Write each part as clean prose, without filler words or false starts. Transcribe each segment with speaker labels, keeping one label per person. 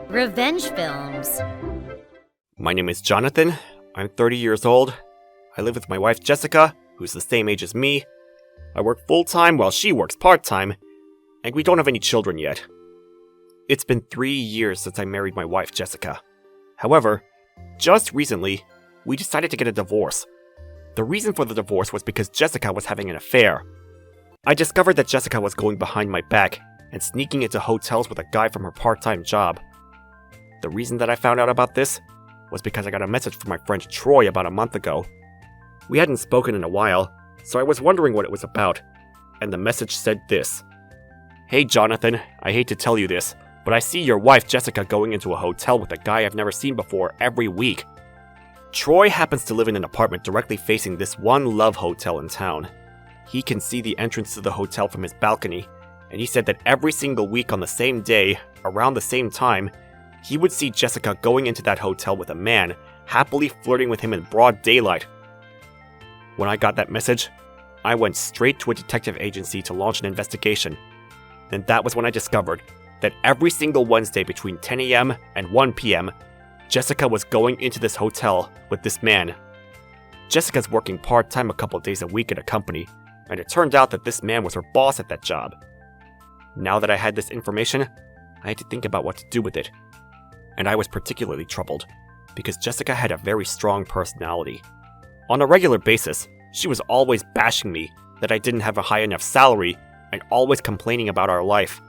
Speaker 1: Revenge films.
Speaker 2: My name is Jonathan. I'm 30 years old. I live with my wife Jessica, who's the same age as me. I work full-time while she works part-time, and we don't have any children yet. It's been 3 years since I married my wife Jessica. However, just recently, we decided to get a divorce. The reason for the divorce was because Jessica was having an affair. I discovered that Jessica was going behind my back and sneaking into hotels with a guy from her part-time job. The reason that I found out about this was because I got a message from my friend Troy about a month ago. We hadn't spoken in a while, so I was wondering what it was about, and the message said this. Hey Jonathan, I hate to tell you this, but I see your wife Jessica going into a hotel with a guy I've never seen before every week. Troy happens to live in an apartment directly facing this one love hotel in town. He can see the entrance to the hotel from his balcony, and he said that every single week on the same day, around the same time, he would see Jessica going into that hotel with a man, happily flirting with him in broad daylight. When I got that message, I went straight to a detective agency to launch an investigation. And that was when I discovered that every single Wednesday between 10 a.m. and 1 p.m., Jessica was going into this hotel with this man. Jessica's working part-time a couple days a week at a company, and it turned out that this man was her boss at that job. Now that I had this information, I had to think about what to do with it. And I was particularly troubled, because Jessica had a very strong personality. On a regular basis, she was always bashing me that I didn't have a high enough salary and always complaining about our life.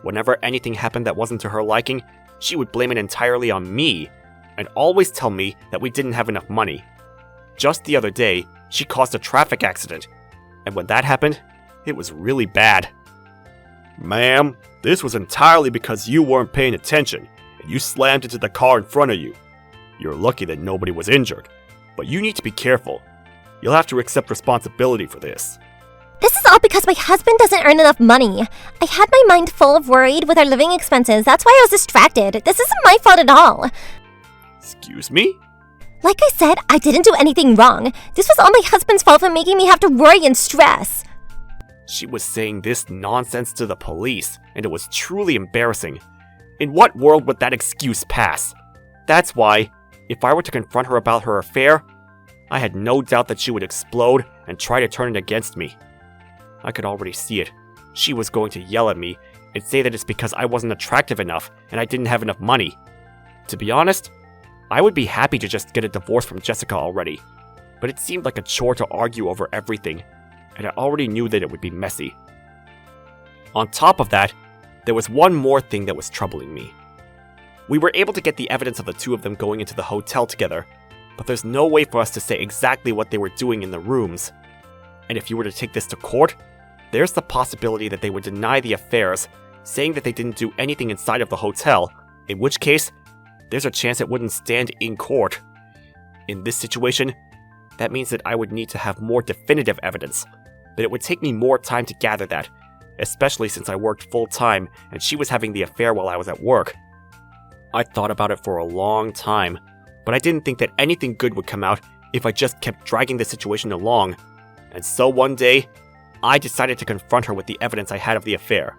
Speaker 2: Whenever anything happened that wasn't to her liking, she would blame it entirely on me and always tell me that we didn't have enough money. Just the other day, she caused a traffic accident, and when that happened, it was really bad. Ma'am, this was entirely because you weren't paying attention and you slammed into the car in front of you. You're lucky that nobody was injured, but you need to be careful. You'll have to accept responsibility for this.
Speaker 3: This is all because my husband doesn't earn enough money. I had my mind full of worried with our living expenses. That's why I was distracted. This isn't my fault at all.
Speaker 2: Excuse me?
Speaker 3: Like I said, I didn't do anything wrong. This was all my husband's fault for making me have to worry and stress.
Speaker 2: She was saying this nonsense to the police, and it was truly embarrassing. In what world would that excuse pass? That's why, if I were to confront her about her affair, I had no doubt that she would explode and try to turn it against me. I could already see it. She was going to yell at me and say that it's because I wasn't attractive enough and I didn't have enough money. To be honest, I would be happy to just get a divorce from Jessica already, but it seemed like a chore to argue over everything, and I already knew that it would be messy. On top of that, there was one more thing that was troubling me. We were able to get the evidence of the two of them going into the hotel together, but there's no way for us to say exactly what they were doing in the rooms. And if you were to take this to court, there's the possibility that they would deny the affairs, saying that they didn't do anything inside of the hotel, in which case, there's a chance it wouldn't stand in court. In this situation, that means that I would need to have more definitive evidence, but it would take me more time to gather that, especially since I worked full-time and she was having the affair while I was at work. I thought about it for a long time, but I didn't think that anything good would come out if I just kept dragging the situation along. And so one day, I decided to confront her with the evidence I had of the affair.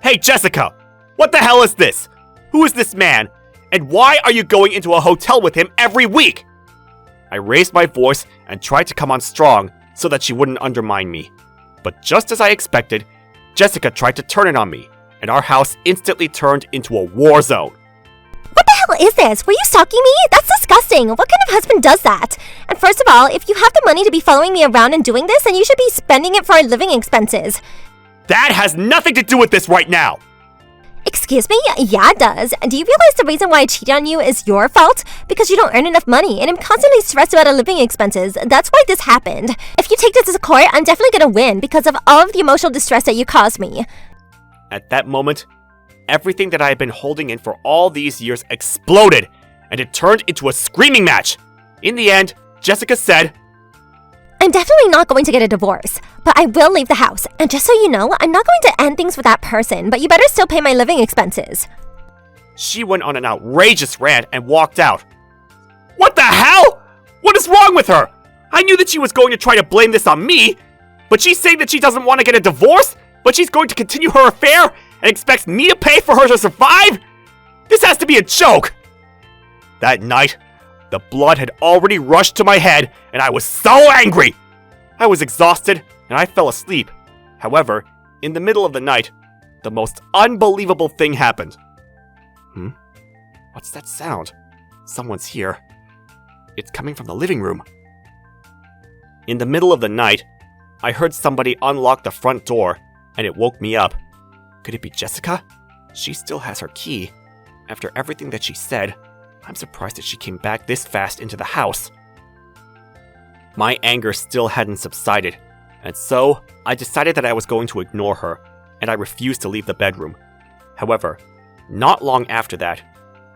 Speaker 2: Hey Jessica! What the hell is this? Who is this man? And why are you going into a hotel with him every week? I raised my voice and tried to come on strong so that she wouldn't undermine me. But just as I expected, Jessica tried to turn it on me, and our house instantly turned into a war zone.
Speaker 3: What the hell is this? Were you stalking me? That's disgusting. What kind of husband does that? And first of all, if you have the money to be following me around and doing this, then you should be spending it for our living expenses.
Speaker 2: That has nothing to do with this right now!
Speaker 3: Excuse me? Yeah, it does. Do you realize the reason why I cheated on you is your fault? Because you don't earn enough money, and I'm constantly stressed about our living expenses. That's why this happened. If you take this to court, I'm definitely gonna win because of all of the emotional distress that you caused me.
Speaker 2: At that moment, everything that I had been holding in for all these years exploded, and it turned into a screaming match. In the end, Jessica said,
Speaker 3: I'm definitely not going to get a divorce, but I will leave the house. And just so you know, I'm not going to end things with that person, but you better still pay my living expenses.
Speaker 2: She went on an outrageous rant and walked out. What the hell? What is wrong with her? I knew that she was going to try to blame this on me, but she's saying that she doesn't want to get a divorce? but she's going to continue her affair and expects me to pay for her to survive? This has to be a joke! That night, the blood had already rushed to my head, and I was so angry! I was exhausted, and I fell asleep. However, in the middle of the night, the most unbelievable thing happened. What's that sound? Someone's here. It's coming from the living room. In the middle of the night, I heard somebody unlock the front door, and it woke me up. Could it be Jessica? She still has her key. After everything that she said, I'm surprised that she came back this fast into the house. My anger still hadn't subsided, and so I decided that I was going to ignore her, and I refused to leave the bedroom. However, not long after that,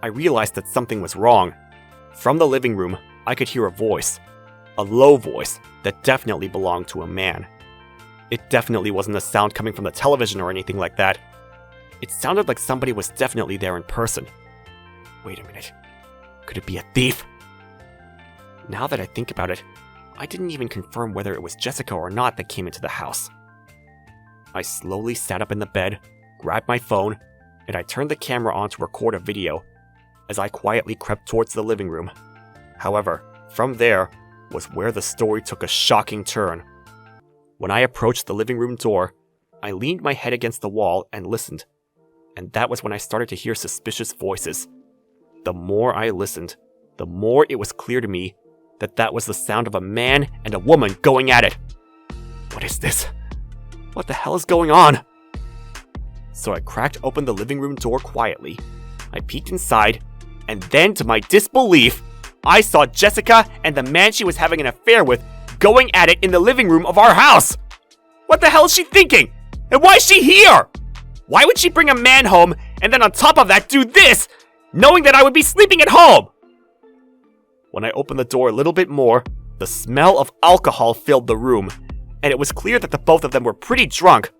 Speaker 2: I realized that something was wrong. From the living room, I could hear a voice. A low voice that definitely belonged to a man. It definitely wasn't a sound coming from the television or anything like that. It sounded like somebody was definitely there in person. Wait a minute. Could it be a thief? Now that I think about it, I didn't even confirm whether it was Jessica or not that came into the house. I slowly sat up in the bed, grabbed my phone, and I turned the camera on to record a video as I quietly crept towards the living room. However, from there was where the story took a shocking turn. When I approached the living room door, I leaned my head against the wall and listened, and that was when I started to hear suspicious voices. The more I listened, the more it was clear to me that that was the sound of a man and a woman going at it. What is this? What the hell is going on? So I cracked open the living room door quietly. I peeked inside, and then to my disbelief, I saw Jessica and the man she was having an affair with going at it in the living room of our house. What the hell is she thinking? And why is she here? Why would she bring a man home and then on top of that do this, knowing that I would be sleeping at home? When I opened the door a little bit more, the smell of alcohol filled the room, and it was clear that the both of them were pretty drunk.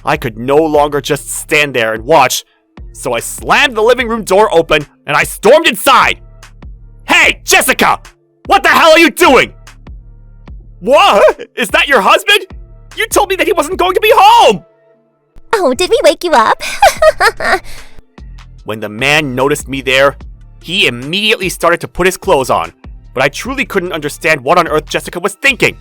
Speaker 2: I could no longer just stand there and watch, so I slammed the living room door open and I stormed inside. Hey, Jessica! What the hell are you doing? What? Is that your husband? You told me that he wasn't going to be home!
Speaker 3: Oh, did we wake you up?
Speaker 2: When the man noticed me there, he immediately started to put his clothes on, but I truly couldn't understand what on earth Jessica was thinking.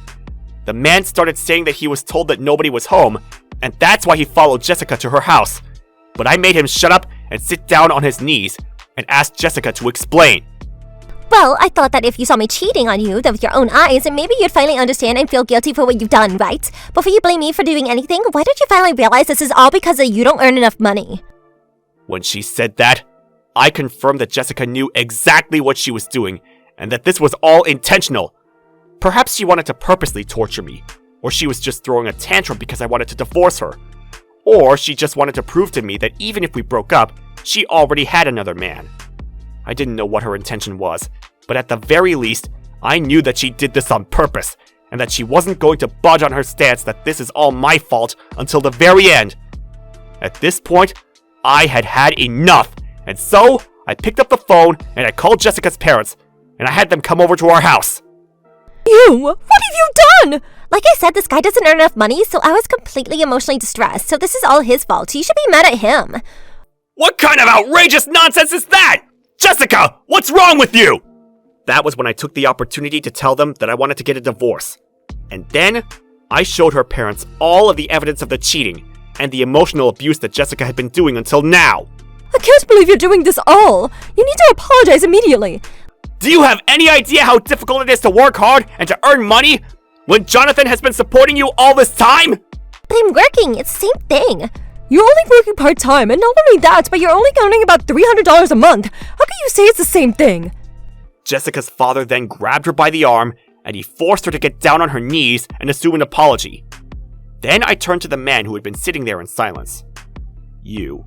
Speaker 2: The man started saying that he was told that nobody was home, and that's why he followed Jessica to her house. But I made him shut up and sit down on his knees and asked Jessica to explain.
Speaker 3: Well, I thought that if you saw me cheating on you with your own eyes, then maybe you'd finally understand and feel guilty for what you've done, right? Before you blame me for doing anything, why don't you finally realize this is all because you don't earn enough money?
Speaker 2: When she said that, I confirmed that Jessica knew exactly what she was doing, and that this was all intentional. Perhaps she wanted to purposely torture me, or she was just throwing a tantrum because I wanted to divorce her. Or she just wanted to prove to me that even if we broke up, she already had another man. I didn't know what her intention was, but at the very least, I knew that she did this on purpose, and that she wasn't going to budge on her stance that this is all my fault until the very end. At this point, I had had enough, and so I picked up the phone and I called Jessica's parents, and I had them come over to our house.
Speaker 3: You! What have you done? Like I said, this guy doesn't earn enough money, so I was completely emotionally distressed, so this is all his fault. You should be mad at him.
Speaker 2: What kind of outrageous nonsense is that? Jessica, what's wrong with you? That was when I took the opportunity to tell them that I wanted to get a divorce. And then, I showed her parents all of the evidence of the cheating and the emotional abuse that Jessica had been doing until now.
Speaker 3: I can't believe you're doing this all. You need to apologize immediately.
Speaker 2: Do you have any idea how difficult it is to work hard and to earn money when Jonathan has been supporting you all this time?
Speaker 3: But I'm working. It's the same thing. You're only working part-time, and not only that, but you're only earning about $300 a month. How can you say it's the same thing?
Speaker 2: Jessica's father then grabbed her by the arm, and he forced her to get down on her knees and assume an apology. Then I turned to the man who had been sitting there in silence. You're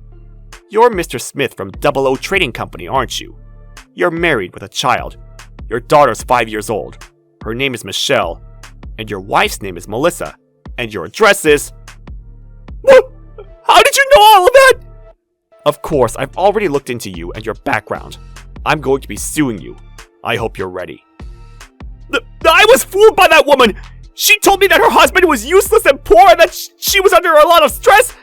Speaker 2: Mr. Smith from 00 Trading Company, aren't you? You're married with a child. Your daughter's 5 years old. Her name is Michelle, and your wife's name is Melissa, and your address is... What? How did you know all of that? Of course, I've already looked into you and your background. I'm going to be suing you. I hope you're ready. I was fooled by that woman! She told me that her husband was useless and poor and that she was under a lot of stress,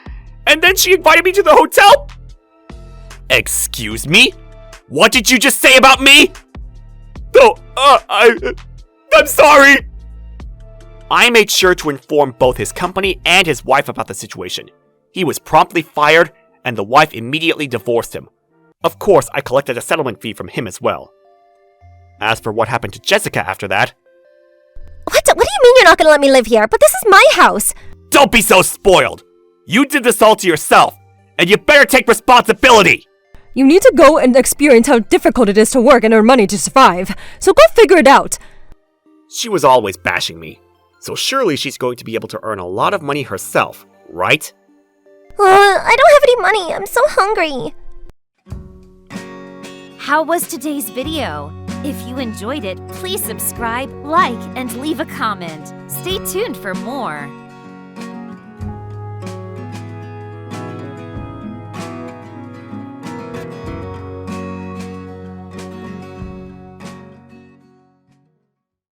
Speaker 2: and then she invited me to the hotel? Excuse me? What did you just say about me? Oh, I'm sorry! I made sure to inform both his company and his wife about the situation. He was promptly fired, and the wife immediately divorced him. Of course, I collected a settlement fee from him as well. As for what happened to Jessica after that...
Speaker 3: What do you mean you're not gonna let me live here? But this is my house!
Speaker 2: Don't be so spoiled! You did this all to yourself, and you better take responsibility!
Speaker 1: You need to go and experience how difficult it is to work and earn money to survive, so go figure it out!
Speaker 2: She was always bashing me, so surely she's going to be able to earn a lot of money herself, right?
Speaker 3: I don't have any money. I'm so hungry.
Speaker 4: How was today's video? If you enjoyed it, please subscribe, like, and leave a comment. Stay tuned for more.